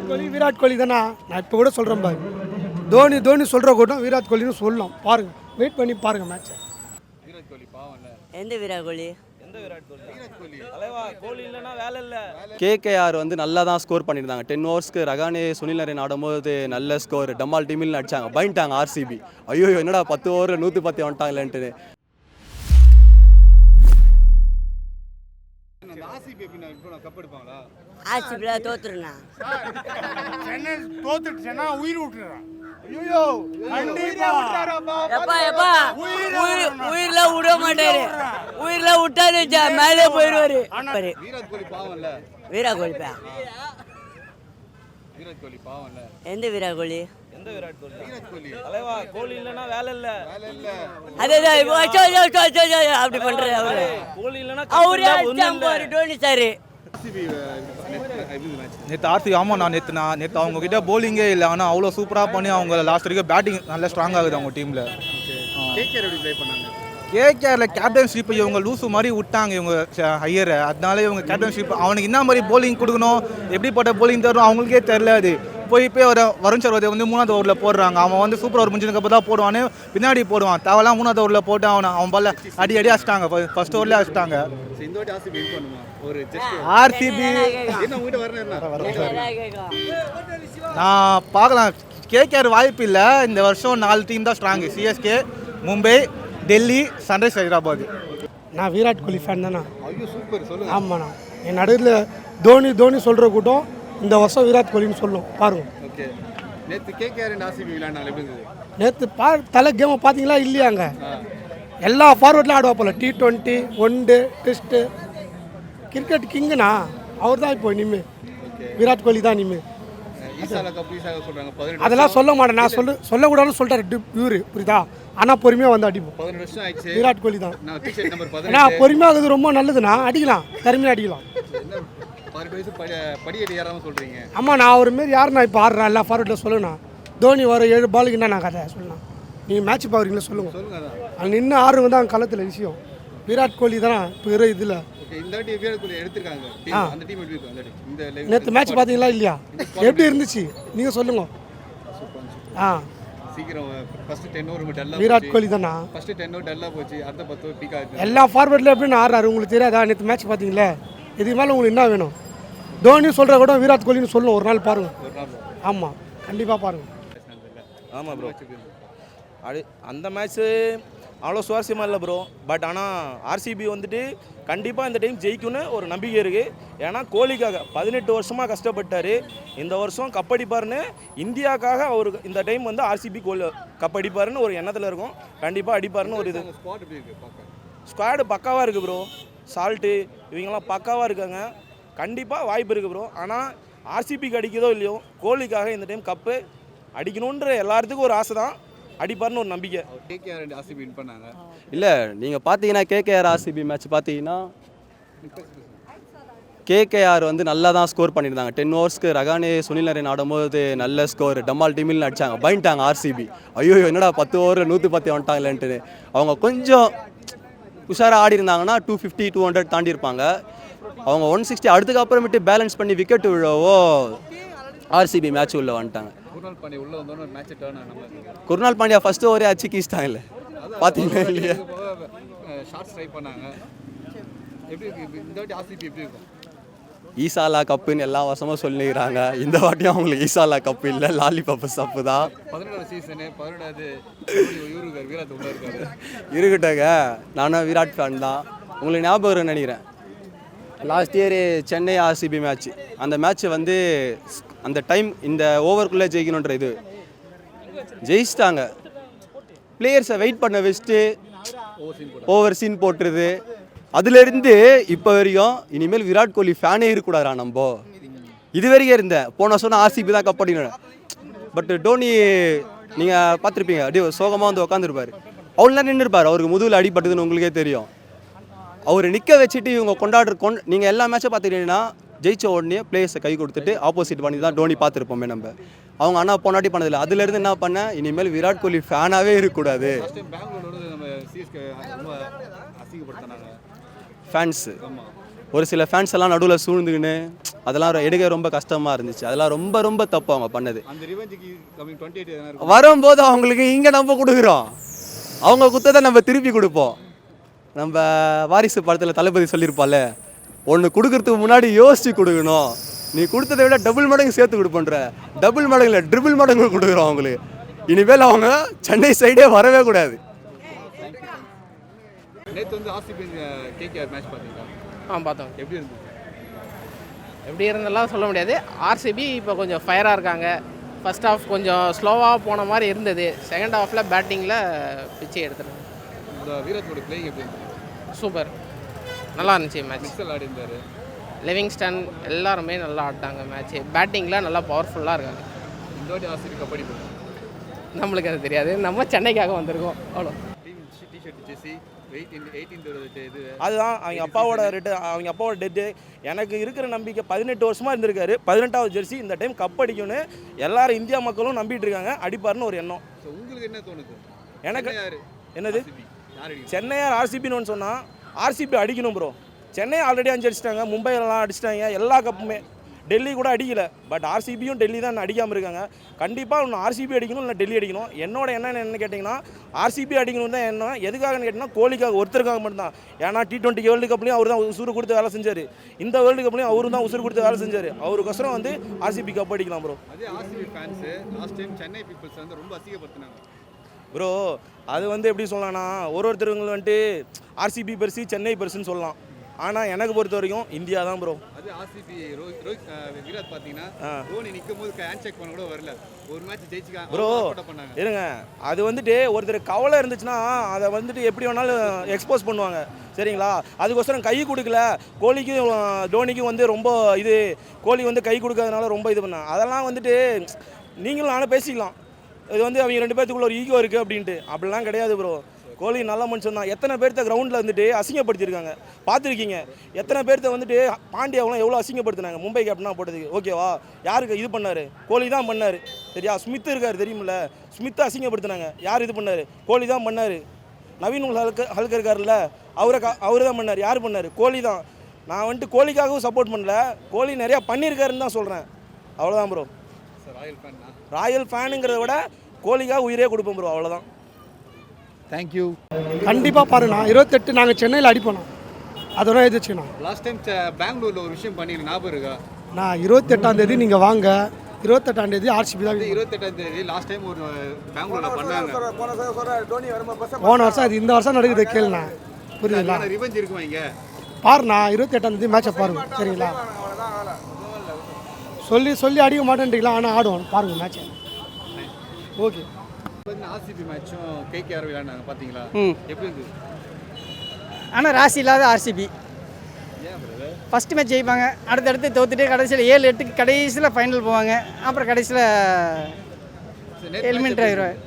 விராட் கோலி தானே. நான் இப்போ கூட சொல்கிறேன் பாரு, தோனி சொல்கிற கூட்டம் விராட் கோலின்னு சொல்லலாம். பாருங்கள், வெயிட் பண்ணி பாருங்கள் மேட்ச்சை. விராட் கோலி பாவம்ல. எந்த விராட் கோலி? கேகேஆர் வந்து நல்லா தான் ஸ்கோர் பண்ணியிருந்தாங்க. 10 ஓவர்ஸ்க்கு ரகானே சுனில் நரேன் ஆடும்போது நல்ல ஸ்கோர் டம்மால் டீமில் அடிச்சாங்க. பயந்துட்டாங்க ஆர்சிபி. ஐயோ என்னடா 10 ஓவரில் 110 வந்துட்டாங்களேன்ட்டு. ஆர்சிபில தோத்துருண்ணா. தோத்துட்டுனா உயிர் விட்டுறான். உயிர்ல விட மாட்டாரு. உயிர்ல விட்டாரு மேலே போயிடுவாரு. விராட் கோலி பாவம்ல. எந்த விராட் கோலி? அப்படி பண்றாரு அவரு. டோனி சாரு நேற்று ஆர்சிபி. ஆமாம், நேற்று அவங்க கிட்ட போலிங்கே இல்லை, ஆனால் அவ்வளோ சூப்பராக பண்ணி அவங்க லாஸ்ட் வரைக்கும் பேட்டிங் நல்லா ஸ்ட்ராங் ஆகுது அவங்க டீமில். கேகேஆரில் கேப்டன்ஷிப் இவங்க லூசு மாதிரி விட்டாங்க இவங்க ஹையரை. அதனால இவங்க கேப்டன்ஷிப் அவனுக்கு என்ன மாதிரி போலிங் கொடுக்கணும், எப்படிப்பட்ட போலிங் தரணும் அவங்களுக்கே தெரில. அது போய் ஒரு வருண் சர்வதை வந்து 3வது ஓவரில் போடுறாங்க. அவன் வந்து சூப்பர் ஓவர் முடிஞ்சதுக்கப்புறம் தான் போடுவான்னு பின்னாடி போடுவான். தேவலாம் 3வது ஓவரில் போட்டு அவன் பால்ல அடி அடிச்சிட்டாங்க. ஃபர்ஸ்ட் ஓவர்லேயே அடிச்சிட்டாங்க. ஆர்சிபி நான் பார்க்கலாம். கேகேஆர் வாய்ப்பு இல்லை. இந்த வருஷம் 4 டீம் தான் strong. CSK, Mumbai, Delhi, sunrise Hyderabad. நான் விராட் கோலி ஃபேன் தானே. ஆமாண்ணா, என் நடுவில் தோனி சொல்கிற கூட்டம் இந்த வருஷம் விராட் கோலின்னு சொல்லும். பாருங்க. நேற்று தலை கேமை பார்த்தீங்களா இல்லையாங்க? எல்லா ஃபார்வர்ட்லாம் ஆடுவா போல. T20, 1 டே, டெஸ்ட்டு, கிரிக்கெட் கிங்குண்ணா அவர் தான். இப்போ இனிமே விராட் கோலி தான் இனிமே. அதெல்லாம் சொல்ல மாட்டேன். நான் சொல்லக்கூடாதுன்னு சொல்லிட்டாரு இவரு, புரியுதா? ஆனால் பொறுமையாக வந்து அடிப்போம். விராட் கோலி தான். ஏன்னா பொறுமையாக இருக்குது ரொம்ப நல்லதுண்ணா. அடிக்கலாம், திறமையாக அடிக்கலாம். ஆமாம், நான் ஒரு மாரி யாருண்ணா இப்போ ஆடுறேன் எல்லா ஃபார்வர்டில் சொல்லுண்ணா. தோனி வர 7 பாலுக்கு என்ன நான் கதை சொல்லலாம். நீங்கள் மேட்ச் பார்க்குறீங்களா சொல்லுங்கள். அங்கே நின்று ஆடுறவங்க தான் களத்தில் விஷயம். விராட் கோலி தானே இப்போ இதில். நேற்று மேட்ச் பார்த்தீங்களா இல்லையா? எப்படி இருந்துச்சு நீங்கள் சொல்லுங்க. விராட் கோலி தானா. எல்லா ஃபார்வர்டில் எப்படின்னு ஆடுறாரு உங்களுக்கு தெரியாதா? நேற்று மேட்ச் பார்த்தீங்களே. இதுக்கு மேலே உங்களுக்கு என்ன வேணும்? தோனி சொல்கிற கூட விராட் கோலின்னு சொல்லுவோம். ஒரு நாள் பாருங்கள். ஆமாம், கண்டிப்பாக பாருங்கள். ஆமாம் ப்ரோ, அந்த மேட்ச்சு அவ்வளோ சுவாரஸ்யமாக இல்லை ப்ரோ. பட் ஆனால் ஆர்சிபி வந்துட்டு கண்டிப்பாக இந்த டைம் ஜெயிக்கும்னு ஒரு நம்பிக்கை இருக்குது. ஏன்னா கோலிக்காக 18 வருஷமாக கஷ்டப்பட்டார். இந்த வருஷம் கப்படிப்பாருன்னு இந்தியாவுக்காக அவர் இந்த டைம் வந்து ஆர்சிபி கப்படிப்பாருன்னு ஒரு எண்ணத்தில் இருக்கும். கண்டிப்பாக அடிப்பாருன்னு ஒரு இது. ஸ்குவாடு பக்காவாக இருக்குது ப்ரோ. சால்ட்டு இவங்கெல்லாம் பக்காவாக இருக்காங்க. கண்டிப்பாக வாய்ப்பு இருக்குது ப்ரோ. ஆனால் ஆர்சிபிக்கு அடிக்கிறதோ இல்லையோ, கோலிக்காக இந்த டைம் கப்பு அடிக்கணுன்ற எல்லாத்துக்கும் ஒரு ஆசை தான். அடிப்பார்னு ஒரு நம்பிக்கை. இல்லை, நீங்கள் பார்த்தீங்கன்னா கேகேஆர் ஆர்சிபி மேட்ச் பார்த்தீங்கன்னா கேகேஆர் வந்து நல்லா தான் ஸ்கோர் பண்ணியிருந்தாங்க. 10 ஓவர்ஸ்க்கு ரகானே சுனில் நரேன் ஆடும்போது நல்ல ஸ்கோர் டம்மால் டீமில் அடிச்சாங்க. பயந்துட்டாங்க ஆர்சிபி. ஐயோ என்னடா 10 ஓவரில் 110 வந்துட்டாங்களேன்ட்டு. அவங்க கொஞ்சம் உஷாராக ஆடி இருந்தாங்கன்னா 250, 200 தாண்டி இருப்பாங்க. அவங்க 160 அதுக்கப்புறமேட்டு பேலன்ஸ் பண்ணி விக்கெட் விழவோ ஆர்சிபி மேட்ச் உள்ள வந்துட்டாங்க. குருநாள் பாண்டியா ஃபர்ஸ்ட் ஓவரே அச்சு கீச்சிட்டாங்கல்ல, பார்த்தீங்களா இல்லையா? ஈசாலா கப்புன்னு எல்லா வருஷமும் சொல்லிக்கிறாங்க. இந்த வாட்டியும் அவங்களுக்கு ஈசாலா கப்பு இல்லை, லாலிபப்பு சப்பு தான். இருக்கட்டங்க, நானும் விராட் ஃபேன் தான். உங்களுக்கு ஞாபகம் வரும்னு நினைக்கிறேன், last year Chennai RCB match. அந்த மேட்ச் வந்து அந்த டைம் இந்த ஓவருக்குள்ளே ஜெயிக்கணுன்ற இது ஜெயிச்சிட்டாங்க. பிளேயர்ஸை வெயிட் பண்ண வச்சுட்டு ஓவர் சீன் போட்டுருது. அதுலேருந்து இப்போ வரைக்கும் இனிமேல் விராட் கோலி ஃபேனே இருக்கக்கூடாதா நம்ம. இது வரைக்கும் இருந்தேன், போன வருஷம் ஆர்சிபி தான் கப்படிக்கணும். பட் டோனி நீங்கள் பார்த்துருப்பீங்க, அப்படியே சோகமாக வந்து உட்காந்துருப்பார். அவ்வளோதான் நின்றுருப்பார். அவருக்கு முதுகில் அடிபட்டதுன்னு உங்களுக்கே தெரியும். அவர் நிற்க வச்சுட்டு இவங்க நீங்கள் எல்லா மேட்சும் பார்த்துக்கிட்டீங்கன்னா ஜெயிச்ச உடனே பிளேயர்ஸை கை கொடுத்துட்டு ஆப்போசிட் பண்ணி தான் டோனி பார்த்துருப்போமே நம்ம. அவங்க ஆனால் போனாட்டி பண்ணதில்லை. அதுலேருந்து என்ன பண்ணேன், இனிமேல் விராட் கோலி ஃபேனாகவே இருக்கக்கூடாது. ஃபேன்ஸு ஒரு சில ஃபேன்ஸ் எல்லாம் நடுவில் சூழ்ந்துக்கின்னு அதெல்லாம் எடுக்க ரொம்ப கஷ்டமாக இருந்துச்சு. அதெல்லாம் ரொம்ப ரொம்ப தப்பு அவங்க பண்ணது. அந்த ரிவெஞ்சுக்கு கமிங் 28 எதனா இருக்கும். வரும்போது அவங்களுக்கு இங்கே நம்ம கொடுக்குறோம், அவங்க குத்தத்தை நம்ம திருப்பி கொடுப்போம். நம்ம வாரிசு படத்தில் தளபதி சொல்லியிருப்பால, ஒன்று கொடுக்கறதுக்கு முன்னாடி யோசிச்சு கொடுக்கணும், நீ கொடுத்ததை விட டபுள் மடங்கு சேர்த்து கொடுப்பன்ற, டபுள் மடங்குல ட்ரிபிள் மடங்கு கொடுக்குறோம் அவங்களுக்கு. இனிமேல் அவங்க சென்னை சைடே வரவே கூடாது. நேத்து வந்து ஆர்சிபி கேகேஆர் மேட்ச் பாத்தீங்களா? பார்த்தோம். எப்படி இருந்துச்சு? எப்படி இருந்தெல்லாம் சொல்ல முடியாது. ஆர்சிபி இப்போ கொஞ்சம் ஃபயராக இருக்காங்க. ஃபர்ஸ்ட் ஹாஃப் கொஞ்சம் ஸ்லோவாக போன மாதிரி இருந்தது. செகண்ட் ஹாஃபில் பேட்டிங்கில் பிச்சை எடுத்துருங்க. இந்த விராட் கோலி பிளேயிங் எப்படி இருந்துச்சு? சூப்பர், நல்லா இருந்துச்சு மேட்ச். மிக்சல் ஆடி இருந்தாரு. லிவிங்ஸ்டன் எல்லாருமே நல்லா ஆடிட்டாங்க மேட்ச்சு. பேட்டிங்கில் நல்லா பவர்ஃபுல்லாக இருக்காங்க. இந்த வாட்டி ஆர்சிபி கபடி போகும். நம்மளுக்கு அது தெரியாது, நம்ம சென்னைக்காக வந்திருக்கோம் அவ்வளோ. டீம் டிஷர்ட் ஜெர்சி 18 இது அதுதான் அவங்க அப்பாவோட டெத்து. எனக்கு இருக்கிற நம்பிக்கை 18 வருஷமாக இருந்திருக்காரு. 18வது ஜெர்சி இந்த டைம் கப் அடிக்கும்னு எல்லாரும் இந்தியா மக்களும் நம்பிட்டு இருக்காங்க. அடிப்பாருன்னு ஒரு எண்ணம். ஸோ உங்களுக்கு என்ன தோணுது? எனக்கு யாரு? என்னது யார் அடிக்கும்? சென்னையார் ஆர்சிபின்னு சொன்னால் ஆர்சிபி அடிக்கணும் ப்ரோ. சென்னை ஆல்ரெடி 5 அடிச்சிட்டாங்க, மும்பையிலலாம் அடிச்சிட்டாங்க, எல்லா கப்புமே. டெல்லி கூட அடிக்கல, பட் ஆர்சிபியும் டெல்லி தான் அடிக்காமல் இருக்காங்க. கண்டிப்பாக ஒன்று ஆர்சிபி அடிக்கணும், இல்லை டெல்லி அடிக்கணும். என்னோட எண்ணம் என்ன கேட்டிங்கன்னா ஆர்சிபி அடிக்கணும் தான் எண்ணம். எதுக்காகன்னு கேட்டிங்கன்னா கோலிக்காக, ஒருத்தருக்காக மட்டும்தான். ஏன்னா T20 வேர்ல்டு கப்லேயும் அவர் தான் உசுறு கொடுத்து வேலை செஞ்சார். இந்த வேர்ல்டு கப்லேயும் அவரு தான் உசுறு கொடுத்து வேலை செஞ்சார். அவருக்கோசரம் வந்து ஆர்சிபி கப் அடிக்கலாம் ப்ரோ. அதே RCB fans last time Chennai peoples வந்து ரொம்ப அசிங்கப்படுத்தினாங்க ப்ரோ. அது வந்து எப்படி சொல்லலாம்னா ஒருத்தருங்க வந்துட்டு ஆர்சிபி பெருசு, சென்னை பெருசுன்னு சொல்லலாம். ஆனால் எனக்கு பொறுத்த வரைக்கும் இந்தியா தான் ப்ரோ. அது ஆர்சிபி விராட் பார்த்தீங்கன்னா தோனி நிற்கும் போது ஹேண்ட் செக் பண்ண கூட வரல. ஒரு மேட்ச் ஜெயிச்சுக்காங்க ப்ரோ. பண்ணாங்க. இருங்க, அது வந்துட்டு ஒருத்தர் கவலை இருந்துச்சுன்னா அதை வந்துட்டு எப்படி வேணாலும் எக்ஸ்போஸ் பண்ணுவாங்க, சரிங்களா? அதுக்கோசரம் கை கொடுக்கல கோலிக்கும் தோனிக்கும் வந்து ரொம்ப இது, கோலி வந்து கை கொடுக்காதனால ரொம்ப இது பண்ணாங்க. அதெல்லாம் வந்துட்டு நீங்களும் நானும் பேசிக்கலாம். இது வந்து அவங்க 2 பேர்த்துக்குள்ள ஒரு ஈகோ இருக்குது அப்படின்ட்டு. அப்படிலாம் கிடையாது ப்ரோ. கோலி நல்ல மனுஷன் தான். எத்தனை பேர்த்த கிரவுண்டில் வந்துட்டு அசிங்கப்படுத்தியிருக்காங்க பார்த்துருக்கீங்க. எத்தனை பேர்த்த வந்துட்டு பாண்டியாவெலாம் எவ்வளோ அசிங்கப்படுத்தினாங்க மும்பை கேப்டனாக போட்டதுக்கு. ஓகேவா? யாருக்கு இது பண்ணார்? கோலி தான் பண்ணார், சரியா? ஸ்மித் இருக்கார் தெரியுமில்ல, ஸ்மித்தை அசிங்கப்படுத்தினாங்க. யார் இது பண்ணார்? கோலி தான் பண்ணார். நவீன் ஹல்கர் இருக்கார்ல, அவரு தான் பண்ணார். யார் பண்ணார்? கோலி தான். நான் வந்துட்டு கோலிக்காகவும் சப்போர்ட் பண்ணல, கோலி நிறையா பண்ணியிருக்காருன்னு தான் சொல்கிறேன். அவ்வளோதான் ப்ரோ. ராயல் ஃபேனுங்கிறத விட கோலிக்காக உயிரே கொடுப்போம் ப்ரோ, அவ்வளோதான். தேங்க்யூ. கண்டிப்பாக பாருண்ணா, 28 நாங்கள் சென்னையில் அடிப்போம். அதோட எதிர்ச்சுண்ணா. லாஸ்ட் டைம் பெங்களூரில் ஒரு விஷயம் பண்ணி ஞாபகம் இருக்கா? நான் 28ஆம் தேதி நீங்கள் வாங்க. 28ஆம் தேதி ஆர்சிபி தான். 28ஆம் தேதி லாஸ்ட் டைம் ஒரு பெங்களூரில் பண்ணாங்க. போன வருஷம் அது இந்த வருஷம் நடக்குது கேளுண்ணா, புரியுதுங்களா? ரிவெஞ்ச் இருக்குமா இங்கே? பாருண்ணா, 28ஆம் தேதி மேட்சை பாருங்க, சரிங்களா? சொல்லி அடிக்க மாட்டேன்றீங்களா? ஆனால் ஆடுவோம், பாருங்கள் மேட்சை. ஓகே. ஆர்சிபி மேட்சும் கேகேஆர் விளையாடுனாங்க பார்த்தீங்களா? எப்படி இருந்தது? ஆனால் ராசி இல்லாத ஆர்சிபி ஃபஸ்ட்டு மேட்ச் ஜெயிப்பாங்க, அடுத்தடுத்து தோத்துட்டு கடைசியில் 7-8 கடைசியில் ஃபைனல் போவாங்க, அப்புறம் கடைசியில் எலிமினேட் ஆகிடுவாங்க.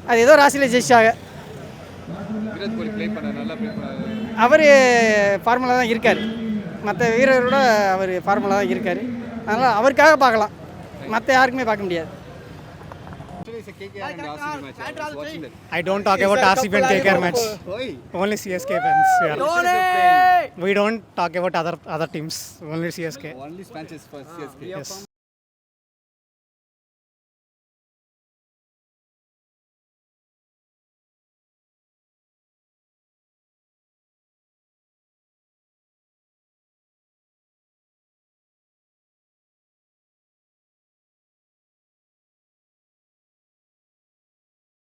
அது ஏதோ ராசியில் ஜெயிச்சாங்க. விராட் கோலி ப்ளே பண்ண நல்லா ப்ளே பண்ணாரு. அவர் ஃபார்முலா தான் இருக்கார், மற்ற வீரரோட அவர் ஃபார்முலா தான் இருக்கார். அதனால் அவருக்காக பார்க்கலாம், மற்ற யாருக்குமே பார்க்க முடியாது. I don't talk about RCB and KKR match. Only CSK fans. Yeah. We don't talk about other teams. Only CSK. Only fans for CSK. Yes.